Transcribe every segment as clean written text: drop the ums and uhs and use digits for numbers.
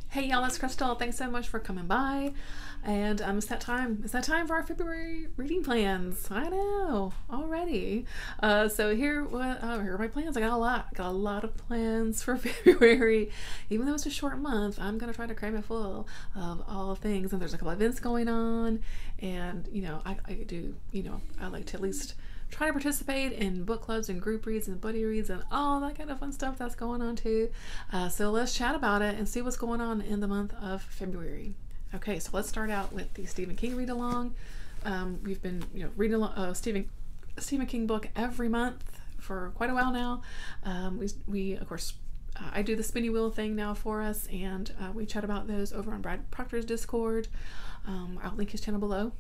Hey y'all, it's Crystal. Thanks so much for coming by. And it's that time. It's that time for our February reading plans. I know already. So here are my plans. I got a lot. Got a lot of plans for February. Even though it's a short month, I'm gonna try to cram it full of all things. And there's a couple of events going on, and I do. I like to at least try to participate in book clubs and group reads and buddy reads and all that kind of fun stuff that's going on too. So let's chat about it and see what's going on in the month of February. Okay, so let's start out with the Stephen King read along. We've been reading a Stephen King book every month for quite a while now. We of course I do the spinny wheel thing now for us, and we chat about those over on Brad Proctor's Discord. I'll link his channel below.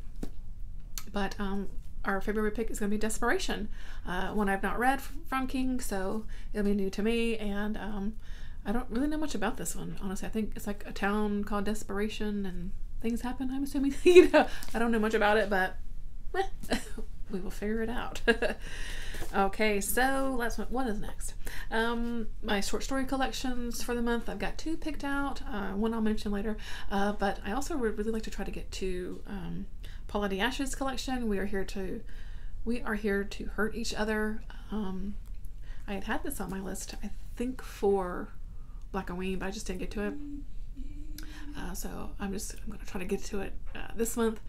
But our February pick is going to be Desperation, one I've not read from King, so it'll be new to me, and I don't really know much about this one, honestly. I think it's like a town called Desperation, and things happen, I'm assuming. I don't know much about it, but we will figure it out. Okay, so what is next? My short story collections for the month, I've got 2 picked out, one I'll mention later, but I also would really like to try to get to Paula D. Ash's collection. We are here to hurt each other. I had this on my list, I think, for Black Halloween, but I just didn't get to it. So I'm going to try to get to it this month.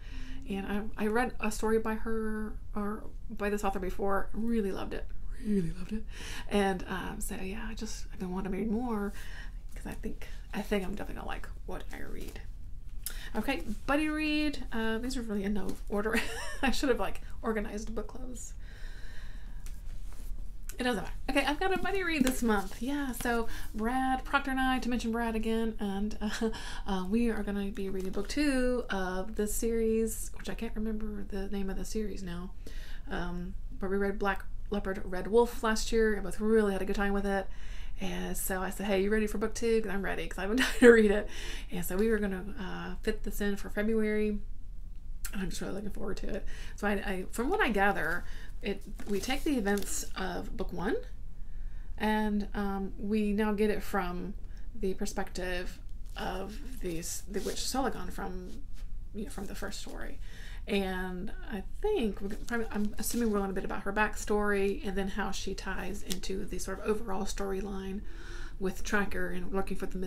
And I read a story by her, or by this author before. Really loved it. And so yeah, I've been wanting to read more, because I think I'm definitely gonna like what I read. Okay, buddy read. These are really in no order. I should have organized book clubs. It doesn't matter. Okay, I've got a buddy read this month. Yeah, so Brad Proctor and I, to mention Brad again, and we are going to be reading book 2 of this series, which I can't remember the name of the series now. But we read Black Leopard, Red Wolf last year, and both really had a good time with it. And so I said, hey, you ready for book 2? Because I'm ready, because I've been trying to read it. And so we were going to fit this in for February. I'm just really looking forward to it. So I from what I gather, we take the events of book 1, and we now get it from the perspective of the witch Soligon from the first story. And I think I'm assuming we'll learn a bit about her backstory, and then how she ties into the sort of overall storyline with Tracker and looking for the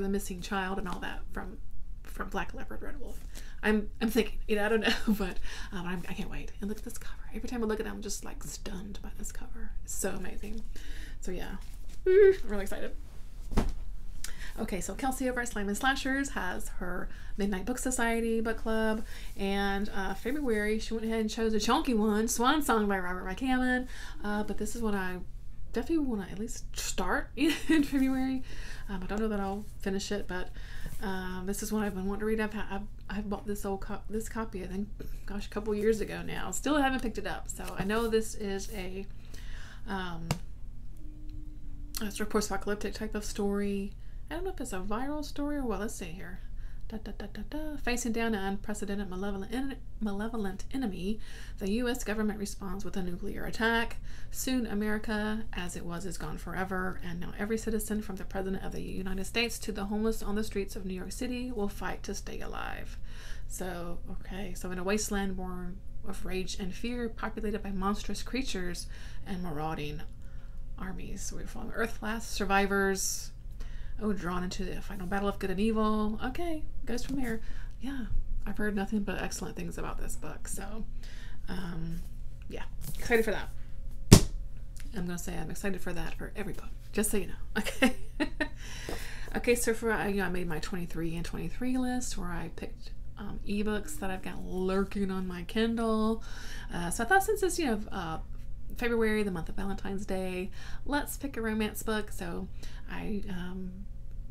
missing child and all that from Black Leopard, Red Wolf. I'm thinking, I don't know, but I can't wait. And look at this cover. Every time I look at it, I'm just stunned by this cover. It's so amazing. So yeah, I'm really excited. Okay, so Kelsey over at Slime and Slashers has her Midnight Book Society book club, and February she went ahead and chose a chunky one, Swan Song by Robert McCammon. But this is what I definitely want to at least start in February. I don't know that I'll finish it, but this is one I've been wanting to read. I've bought this copy, I think, gosh, a couple years ago now. Still haven't picked it up, so I know this is a sort of post-apocalyptic type of story. I don't know if it's a viral story or what. Let's see here. Facing down an unprecedented malevolent enemy, the U.S. government responds with a nuclear attack. Soon America, as it was, is gone forever, and now every citizen, from the President of the United States to the homeless on the streets of New York City, will fight to stay alive. So, okay, so in a wasteland born of rage and fear, populated by monstrous creatures and marauding armies. So we're following Earth-class survivors, drawn into the final battle of good and evil. Okay, goes from there. Yeah, I've heard nothing but excellent things about this book. So, yeah, excited for that. I'm going to say I'm excited for that for every book, just so you know. Okay. Okay, so I made my 23 and 23 list, where I picked ebooks that I've got lurking on my Kindle. So I thought, since it's, February, the month of Valentine's Day, let's pick a romance book. So I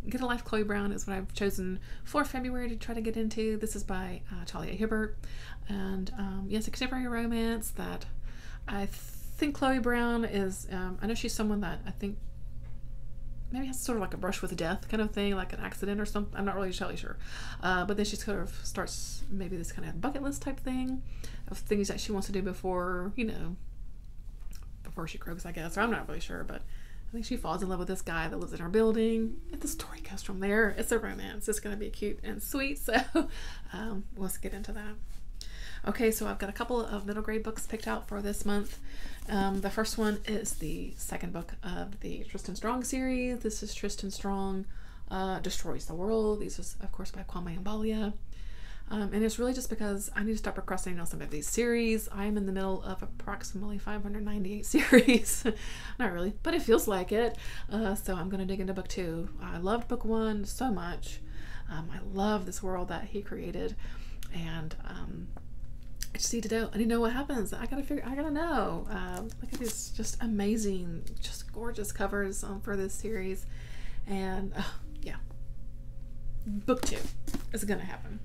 Get a Life, Chloe Brown is what I've chosen for February to try to get into. This is by Talia Hibbert, and yes, a contemporary romance that I think Chloe Brown is, I know she's someone that I think maybe has sort of like a brush with death kind of thing, like an accident or something. I'm not really totally sure. But then she sort of starts maybe this kind of bucket list type thing of things that she wants to do before, before she croaks, I guess. Or I'm not really sure, but think she falls in love with this guy that lives in her building. And the story goes from there. It's a romance. It's going to be cute and sweet. So let's get into that. Okay, so I've got a couple of middle grade books picked out for this month. The first one is the second book of the Tristan Strong series. This is Tristan Strong Destroys the World. These is, of course, by Kwame Mbalia. And it's really just because I need to stop procrastinating on some of these series. I'm in the middle of approximately 598 series. Not really, but it feels like it. So I'm going to dig into book 2. I loved book 1 so much. I love this world that he created. And I just need to know. I need to know what happens. I gotta know. Look at these just amazing, just gorgeous covers for this series. And yeah, book 2 is going to happen.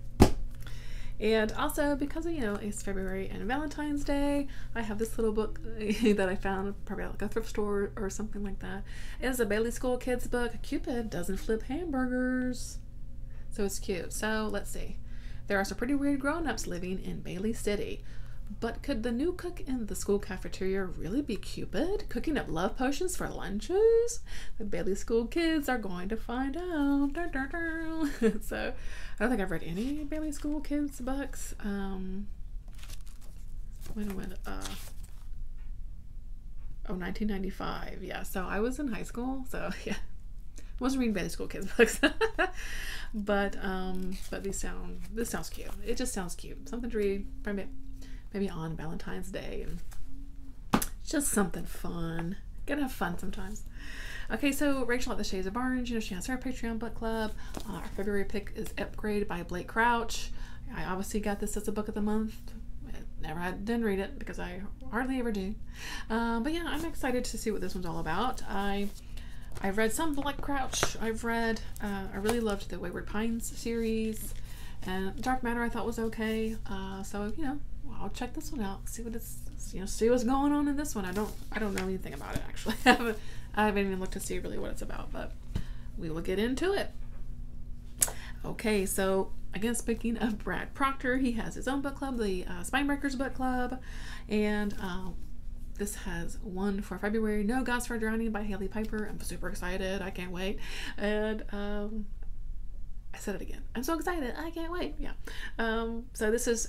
And also, because of, it's February and Valentine's Day, I have this little book that I found probably at like a thrift store or something like that. It is a Bailey School Kids book. Cupid doesn't flip hamburgers. So it's cute. So let's see. There are some pretty weird grown-ups living in Bailey City. But could the new cook in the school cafeteria really be Cupid, cooking up love potions for lunches? The Bailey School Kids are going to find out. Dun, dun, dun. So, I don't think I've read any Bailey School Kids books. When 1995. Yeah, so I was in high school. So, yeah. I wasn't reading Bailey School Kids books. but this sounds cute. It just sounds cute. Something to read. Maybe on Valentine's Day, and just something fun. Gotta have fun sometimes. Okay, so Rachel at the Shades of Orange, she has her Patreon book club. Our February pick is Upgrade by Blake Crouch. I obviously got this as a book of the month. Didn't read it because I hardly ever do. But yeah, I'm excited to see what this one's all about. I've read some Blake Crouch. I really loved the Wayward Pines series, and Dark Matter I thought was okay. So I'll check this one out. See what see what's going on in this one. I don't know anything about it actually. I haven't even looked to see really what it's about, but we will get into it. Okay, so again, speaking of Brad Proctor, he has his own book club, the Spinebreakers book club, and this has one for February, No Gods for Drowning by Haley Piper. I'm super excited. I can't wait. And I said it again. I'm so excited. I can't wait. Yeah. So this is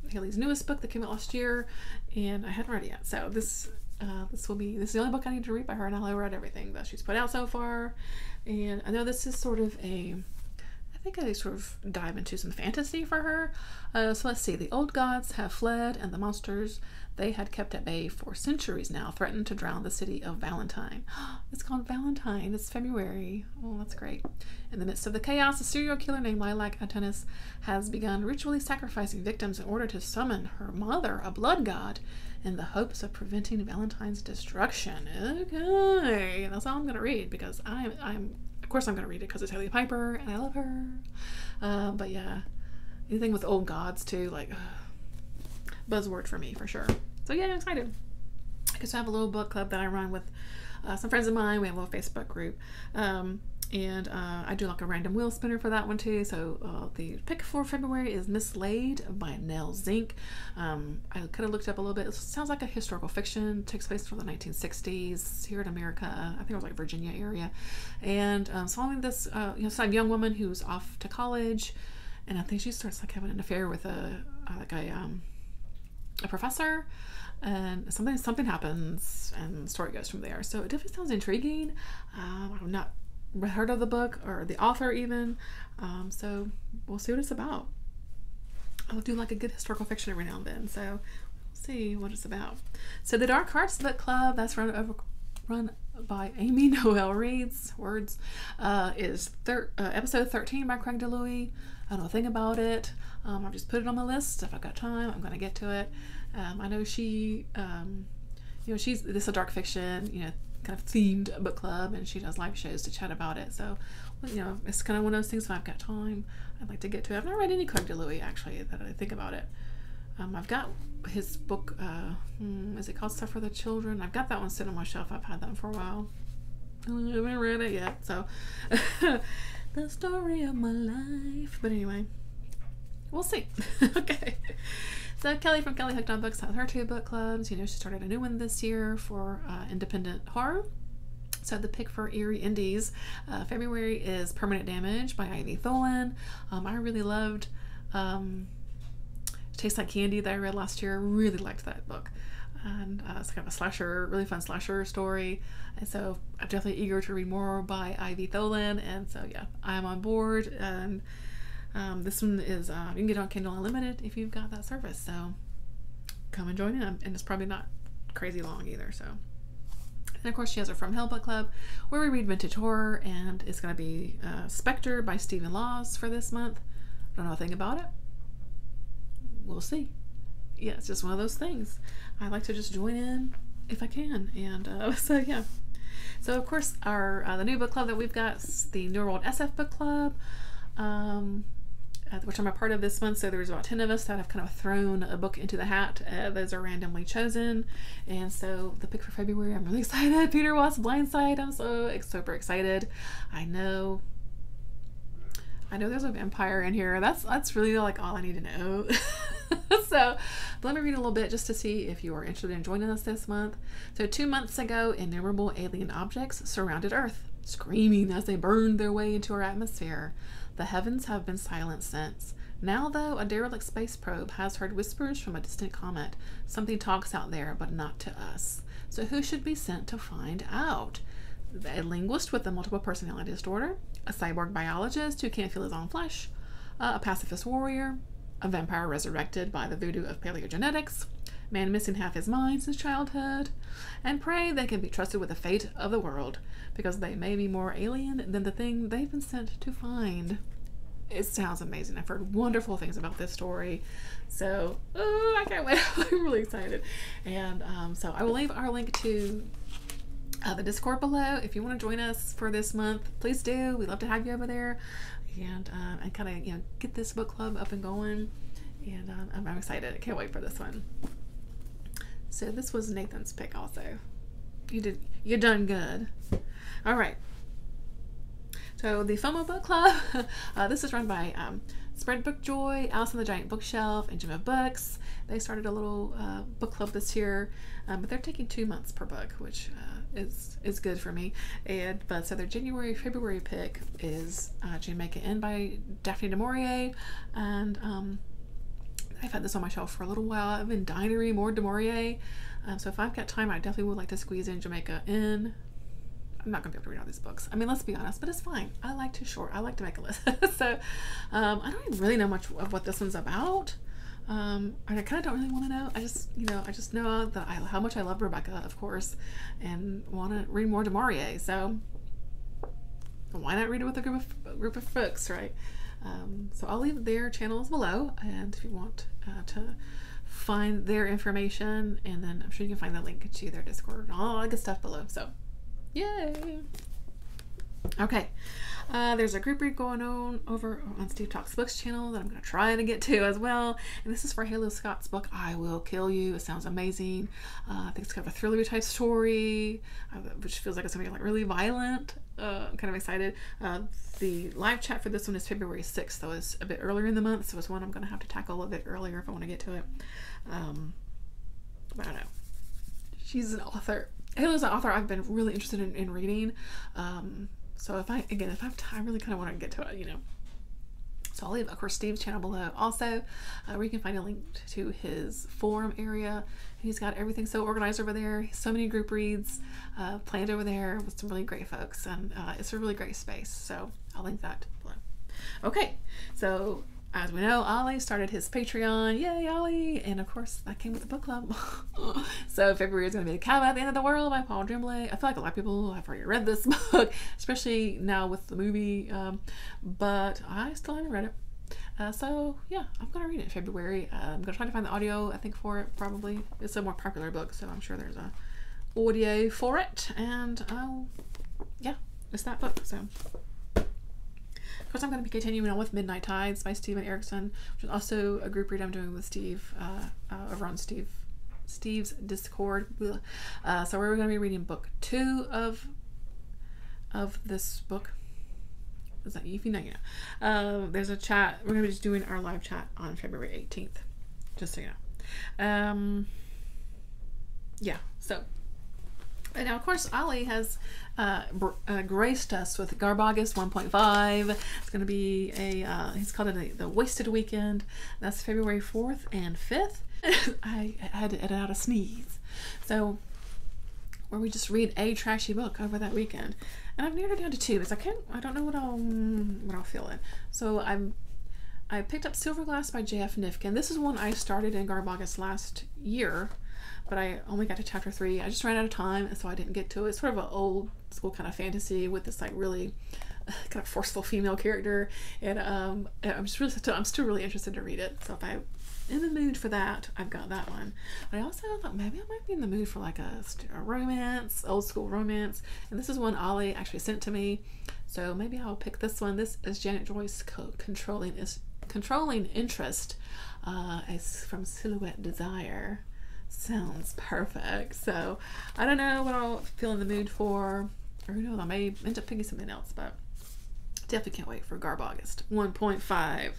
Haley's newest book that came out last year, and I hadn't read it yet. So this is the only book I need to read by her, and I'll read everything that she's put out so far. And I know this is sort of I think I sort of dive into some fantasy for her. So let's see. The old gods have fled, and the monsters they had kept at bay for centuries now threatened to drown the city of Valentine. It's called Valentine. It's February. Oh, that's great. In the midst of the chaos, a serial killer named Lilac Atenis has begun ritually sacrificing victims in order to summon her mother, a blood god, in the hopes of preventing Valentine's destruction. Okay, that's all I'm going to read because of course I'm going to read it because it's Haley Piper and I love her. But yeah, anything with old gods too, like buzzword for me for sure. So yeah, I'm excited. I guess I have a little book club that I run with some friends of mine. We have a little Facebook group. And I do like a random wheel spinner for that one too. So the pick for February is Mislaid by Nell Zink. I kind of looked up a little bit. It sounds like a historical fiction. It takes place from the 1960s here in America. I think it was like Virginia area. And following this some young woman who's off to college, and I think she starts like having an affair with a professor, and something happens, and the story goes from there. So it definitely sounds intriguing. I've not heard of the book or the author even, so we'll see what it's about. I'll do like a good historical fiction every now and then, so we'll see what it's about. So the Dark Hearts Book Club, that's run by Amy Noel Reed's words, is episode 13 by Craig DeLuey. I don't know a thing about it. I've just put it on the list. If I've got time, I'm going to get to it. I know this is a dark fiction, kind of themed book club, and she does live shows to chat about it. So, it's kind of one of those things. If I've got time, I'd like to get to it. I've never read any Craig DeLuey actually that I think about it. I've got his book. Is it called Stuff for the Children? I've got that one sitting on my shelf. I've had that for a while. I haven't read it yet. So, the story of my life. But anyway, we'll see. Okay. So Kelly from Kelly Hooked on Books has her 2 book clubs. She started a new one this year for independent horror. So the pick for Eerie Indies February is Permanent Damage by Ivy Tholen. I really loved Tastes Like Candy that I read last year. Really liked that book. And it's kind of a slasher, really fun slasher story. And so I'm definitely eager to read more by Ivy Tholen. And so yeah, I'm on board. And this one is, you can get it on Kindle Unlimited if you've got that service. So come and join in. And it's probably not crazy long either. So. And of course she has her From Hell book club where we read vintage horror, and it's going to be Spectre by Stephen Laws for this month. Don't know a thing about it. We'll see. Yeah, it's just one of those things. I like to just join in if I can. And so yeah. So of course our the new book club that we've got is the New World SF book club, which I'm a part of this month. So there's about 10 of us that have kind of thrown a book into the hat. Those are randomly chosen. And so the pick for February, I'm really excited. Peter Watts' Blindside. I'm so super excited. I know there's a vampire in here. That's really like all I need to know. So let me read a little bit just to see if you are interested in joining us this month. So 2 months ago, innumerable alien objects surrounded Earth, screaming as they burned their way into our atmosphere. The heavens have been silent since. Now, though, a derelict space probe has heard whispers from a distant comet. Something talks out there, but not to us. So who should be sent to find out? A linguist with a multiple personality disorder, a cyborg biologist who can't feel his own flesh, a pacifist warrior, a vampire resurrected by the voodoo of paleogenetics, man missing half his mind since childhood, and pray they can be trusted with the fate of the world, because they may be more alien than the thing they've been sent to find. It sounds amazing. I've heard wonderful things about this story. So, I can't wait. I'm really excited. And so I will leave our link to the Discord below. If you want to join us for this month, please do. We'd love to have you over there. And kind of get this book club up and going. And I'm excited. I can't wait for this one. So this was Nathan's pick also. You done good. All right. So the FOMO book club, this is run by Spread Book Joy, Alice on the Giant Bookshelf, and Gemma Books. They started a little book club this year, but they're taking 2 months per book, which is good for me. But so their January, February pick is Jamaica Inn by Daphne du Maurier, and I've had this on my shelf for a little while. I've been dying to read more du Maurier, so if I've got time, I definitely would like to squeeze in Jamaica Inn. I'm not gonna be able to read all these books. I mean, let's be honest, but it's fine. I like to make a list. So I don't even really know much of what this one's about. I kind of don't really want to know. I just know that how much I love Rebecca, of course, and want to read more du Maurier. So why not read it with a group of folks, right? So I'll leave their channels below, and if you want to find their information, and then I'm sure you can find the link to their Discord and all that good stuff below. So yay! Okay, there's a group read going on over on Steve Talks Books channel that I'm going to try to get to as well. And this is for Haley Scott's book, I Will Kill You. It sounds amazing. I think it's kind of a thriller type story, which feels like it's going to be like really violent. I'm kind of excited. The live chat for this one is February 6th, so it's a bit earlier in the month. So it's one I'm going to have to tackle a bit earlier if I want to get to it. But I don't know. She's an author. Haley's an author I've been really interested in reading. So if I have time, I really kind of want to get to it, So I'll leave, of course, Steve's channel below also, where you can find a link to his forum area. He's got everything so organized over there. So many group reads planned over there with some really great folks, and it's a really great space. So I'll link that below. Okay, so as we know, Ollie started his Patreon. Yay, Ollie! And of course, that came with the book club. So February is going to be The Cabin at the End of the World by Paul Tremblay. I feel like a lot of people have already read this book, especially now with the movie, but I still haven't read it. So yeah, I'm going to read it in February. I'm going to try to find the audio, I think, for it, probably. It's a more popular book, so I'm sure there's a audio for it. And yeah, it's that book, so... Of course, I'm going to be continuing on with Midnight Tides by Steven Erickson, which is also a group read I'm doing with Steve over on Steve's Discord. So we're going to be reading book 2 of this book. Is that if you know, you know. There's a chat. We're going to be just doing our live chat on February 18th, just so you know. Yeah. So And now, of course, Ollie has graced us with Garbagus 1.5. It's going to be he's called it the Wasted Weekend. That's February 4th and 5th. I had to edit out a sneeze. So, where we just read a trashy book over that weekend. And I've narrowed it down to 2 because I don't know what I'll feel in. So I picked up Silver Glass by J.F. Nifkin. This is one I started in Garbagus last year, but I only got to chapter 3. I just ran out of time, and so I didn't get to it. It's sort of an old school kind of fantasy with this like really kind of forceful female character, and I'm still really interested to read it. So if I'm in the mood for that, I've got that one. But I also thought maybe I might be in the mood for like a romance, old school romance, and this is one Ollie actually sent to me. So maybe I'll pick this one. This is Janet Joyce, Controlling Interest, is from Silhouette Desire. Sounds perfect. So I don't know what I'll feel in the mood for, or who knows, I may end up picking something else, but definitely can't wait for Garbaugust 1.5.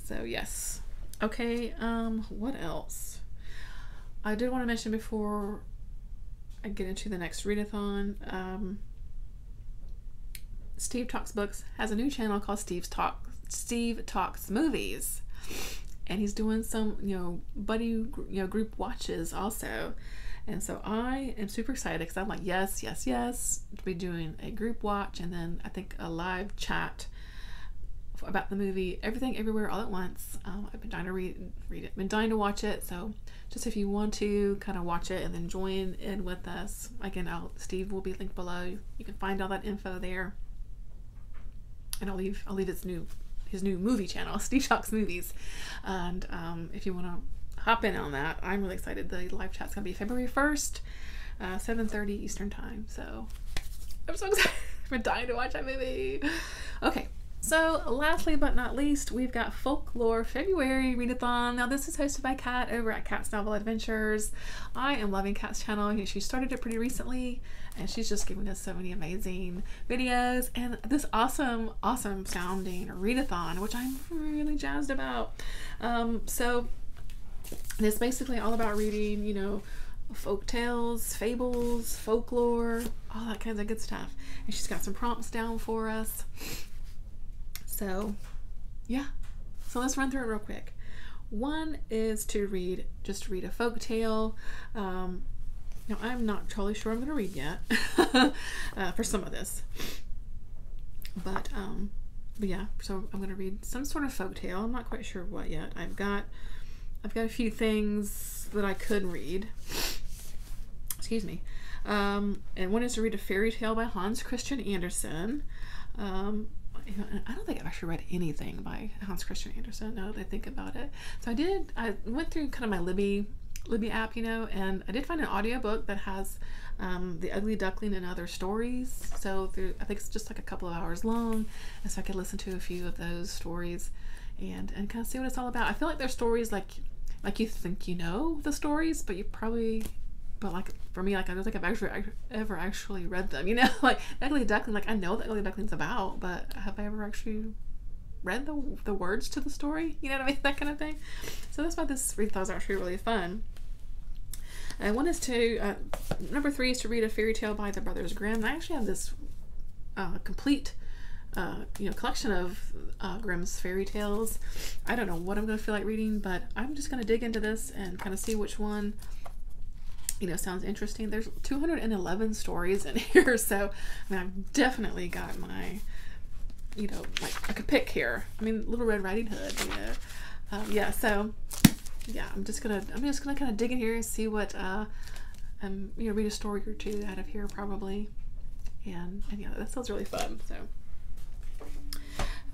So yes. Okay, what else? I did want to mention before I get into the next readathon, Steve Talks Books has a new channel called Steve Talks Movies, and he's doing some buddy group watches also. And so I am super excited because I'm like yes to be doing a group watch, and then I think a live chat about the movie Everything Everywhere All at Once. I've been dying to read it, been dying to watch it. So just if you want to kind of watch it and then join in with us, again, Steve will be linked below. You can find all that info there, and I'll leave his new movie channel, Steve Talks Movies. And if you want to hop in on that, I'm really excited. The live chat's gonna be February 1st, 7:30 Eastern time. So I'm so excited. I've been dying to watch that movie. Okay. So lastly but not least, we've got Folklore February readathon. Now this is hosted by Kat over at Kat's Novel Adventures. I am loving Kat's channel. She started it pretty recently, and she's just giving us so many amazing videos and this awesome sounding readathon, which I'm really jazzed about. So it's basically all about reading, folk tales, fables, folklore, all that kinds of good stuff. And she's got some prompts down for us. So yeah, so let's run through it real quick. One is to read a folk tale. Now I'm not totally sure I'm going to read yet for some of this, but yeah, so I'm going to read some sort of folk tale. I'm not quite sure what yet. I've got a few things that I could read. Excuse me. And one is to read a fairy tale by Hans Christian Andersen. I don't think I've actually read anything by Hans Christian Andersen, now that I think about it. So I went through kind of my Libby app, and I did find an audiobook that has The Ugly Duckling and Other Stories. So I think it's just like a couple of hours long, and so I could listen to a few of those stories and kind of see what it's all about. I feel like they're stories like you think the stories, but you probably... But like for me, like I don't think I've ever actually read them. Like Ugly Duckling. Like I know what Ugly Duckling's about, but have I ever actually read the words to the story? You know what I mean? That kind of thing. So that's why this readathon is actually really fun. One is to number 3 is to read a fairy tale by the Brothers Grimm. And I actually have this complete collection of Grimm's fairy tales. I don't know what I'm going to feel like reading, but I'm just going to dig into this and kind of see which one sounds interesting. There's 211 stories in here, so I mean I've definitely got my like I could pick here. I mean Little Red Riding Hood, yeah, so yeah, I'm just gonna kind of dig in here and see what read a story or two out of here probably, and yeah, that sounds really fun. So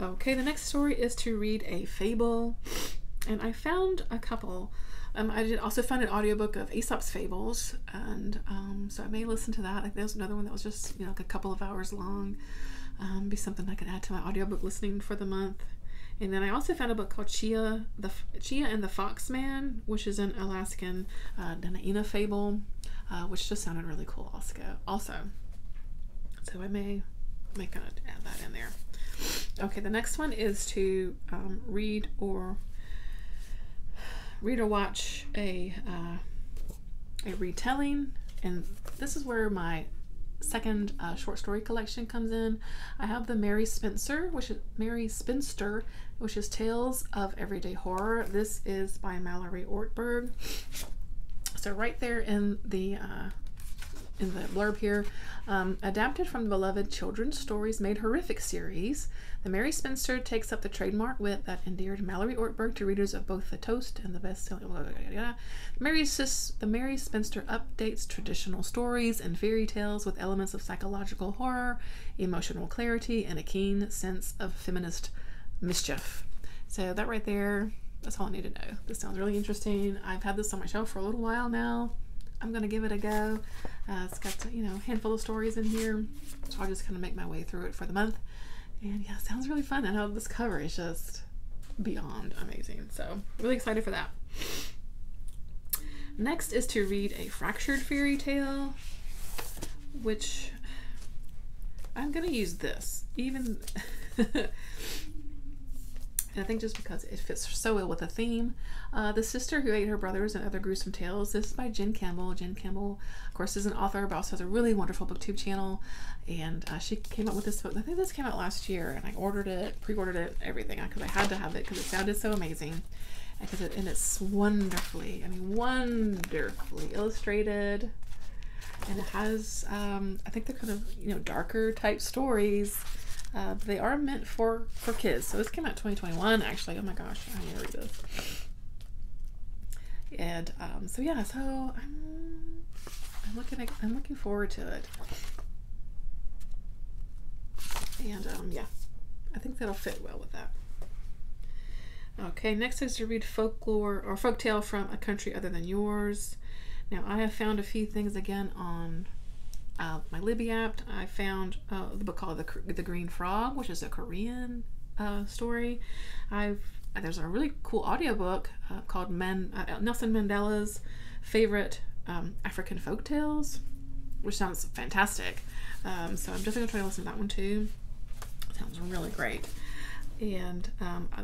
okay, the next story is to read a fable, and I found a couple. I did also find an audiobook of Aesop's Fables, and so I may listen to that. Like there's another one that was just like a couple of hours long. Be something I could add to my audiobook listening for the month. And then I also found a book called Chia and the Foxman, which is an Alaskan Danaina fable, which just sounded really cool also. So I may kind of add that in there. Okay, the next one is to read or watch a retelling and this is where my second short story collection comes in. I have the Mary Spinster, which is Tales of Everyday Horror. This is by Mallory Ortberg. So right there in the blurb here, adapted from the beloved children's stories made horrific series, the Mary Spinster takes up the trademark wit that endeared Mallory Ortberg to readers of both the Toast and the best-selling. The Mary Spinster updates traditional stories and fairy tales with elements of psychological horror, emotional clarity, and a keen sense of feminist mischief. So that right there, that's all I need to know. This sounds really interesting. I've had this on my shelf for a little while now. I'm gonna give it a go. It's got a handful of stories in here, so I'll just kind of make my way through it for the month. And yeah, it sounds really fun. I know this cover is just beyond amazing, so really excited for that. Next is to read a fractured fairy tale, which I'm gonna use this even. And I think just because it fits so well with the theme. The Sister Who Ate Her Brothers and Other Gruesome Tales. This is by Jen Campbell. Jen Campbell, of course, is an author, but also has a really wonderful booktube channel. And she came up with this book. I think this came out last year, and I ordered it, pre-ordered it, everything, because I had to have it because it sounded so amazing. And it's wonderfully illustrated. And it has, I think they're kind of, darker type stories. They are meant for kids. So this came out 2021 actually. Oh my gosh, I need to read this. And so yeah, so I'm looking forward to it. And yeah, I think that'll fit well with that. Okay, next is to read folklore or folktale from a country other than yours. Now I have found a few things again on my Libby app. I found the book called The Green Frog, which is a Korean story. There's a really cool audiobook called Nelson Mandela's Favorite African Folktales, which sounds fantastic. So I'm definitely going to try to listen to that one too. Sounds really great. And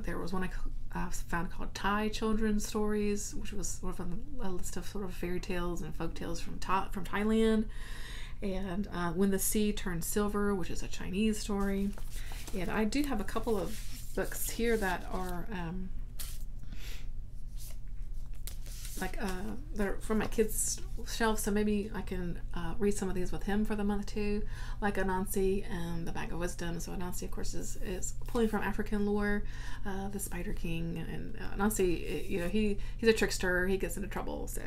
there was one I found called Thai Children's Stories, which was sort of a list of sort of fairy tales and folk tales from Thailand. And When the Sea Turned Silver, which is a Chinese story. And I do have a couple of books here that are that are from my kids' shelf, so maybe I can read some of these with him for the month too, like Anansi and the Bag of Wisdom. So Anansi, of course, is pulling from African lore, the Spider King, and Anansi, he's a trickster. He gets into trouble. So,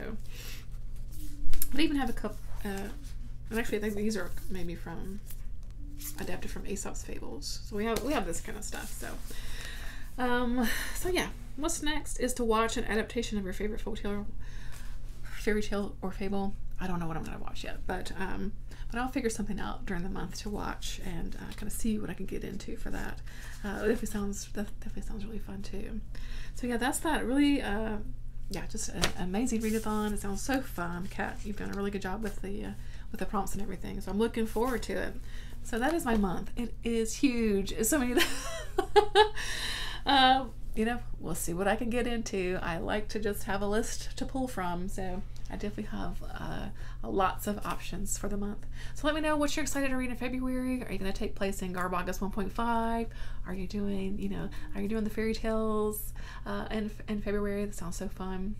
but I even have a couple. And actually, I think these are maybe adapted from Aesop's Fables. So we have this kind of stuff. So yeah, what's next is to watch an adaptation of your favorite fairy tale or fable. I don't know what I'm gonna watch yet, but I'll figure something out during the month to watch and kind of see what I can get into for that. That definitely sounds really fun too. So yeah, that's that. Really, yeah, just an amazing readathon. It sounds so fun. Kat, you've done a really good job with the prompts and everything, so I'm looking forward to it. So that is my month. It is huge. It's so many. We'll see what I can get into. I like to just have a list to pull from, so I definitely have lots of options for the month. So let me know what you're excited to read in February. Are you going to take place in Garbagas 1.5? Are you doing the fairy tales in February? That sounds so fun.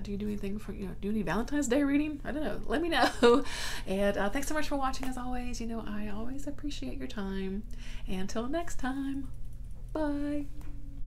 Do you do anything for, do you need Valentine's Day reading? I don't know. Let me know. And thanks so much for watching as always. I always appreciate your time. And until next time, bye.